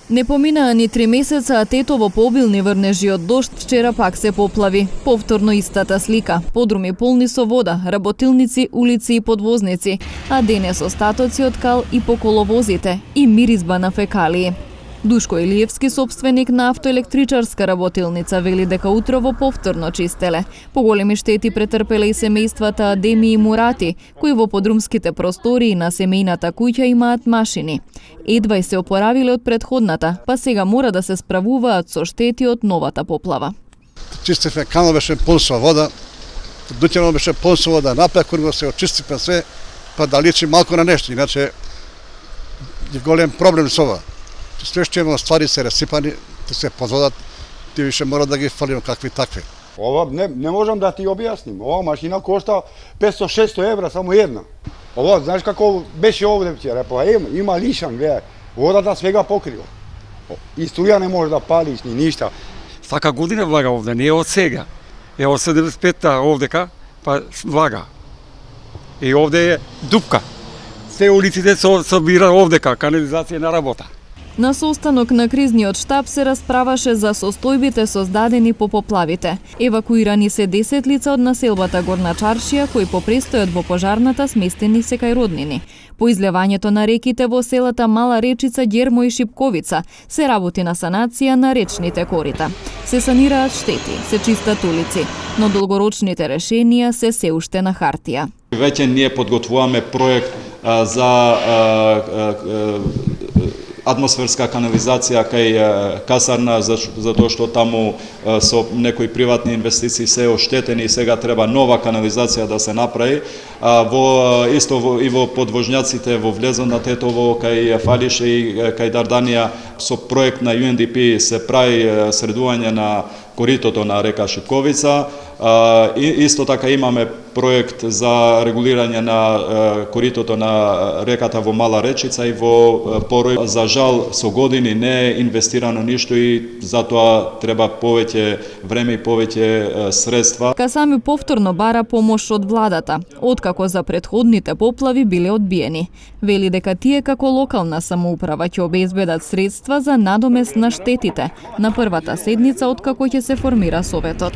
Не поминаа ни 3 месеца, а Тетово по обилни врнежи од дожд вчера пак се поплави. Повторно истата слика. Подруми полни со вода, работилници, улици и подвозници, а денес остатоци од кал и по коловозите и миризба на фекалии. Душко Илиевски, собственик на автоелектричарска работилница, вели дека утрово повторно чистеле. Поголеми штети претрпеле и семејствата Адеми и Мурати, кои во подрумските простории на семејната куќа имаат машини. Едва и се опоравиле од предходната, па сега мора да се справуваат со штети од новата поплава. Чистивме канал, беше пун со вода, дуќано беше пун со вода, напекурно се очистивме све, па да личи малку на нешто, иначе е голем проблем со ова. Све што има ствари се расипани, да се подводат, ти више мора да ги фалиме какви такви. Ова не можам да ти објасним. Ова машина кошта 500-600 евра само една. Ова, знаеш како беше овде вчера, па има лишан, гледај. Водата свега покрива. И струја не може да палиш ни ништа. Сака година влага овде, не е од сега. Е од 75-та овдека, па влага. И овде е дупка. Се улиците собира овдека, канализација на работа. На состанок на кризниот штаб се расправаше за состојбите создадени по поплавите. Евакуирани се 10 лица од населбата Горна Чаршија, кои по престојот во пожарната сместени се кај роднини. По излевањето на реките во селата Мала Речица, Гермо и Шипковица се работи на санација на речните корита. Се санираат штети, се чистат улици, но долгорочните решенија се уште на хартија. Веќе ние подготвуваме проект за атмосферска канализација кај касарна, затоа што таму со некои приватни инвестиции се оштетени и сега треба нова канализација да се направи. И во подвожњаците во влезот на Тетово, кај Фалише и кај Дарданија, со проект на UNDP се прави средување на коритото на река Шипковица. Исто така имаме проект за регулирање на коритото на реката во Мала Речица и во Порој. За жал, со години не е инвестирано ништо и затоа треба повеќе време и повеќе средства. Касами повторно бара помош од владата, откако за претходните поплави биле одбиени. Вели дека тие како локална самоуправа ќе обезбедат средства за надомест на штетите на првата седница откако ќе се формира Советот.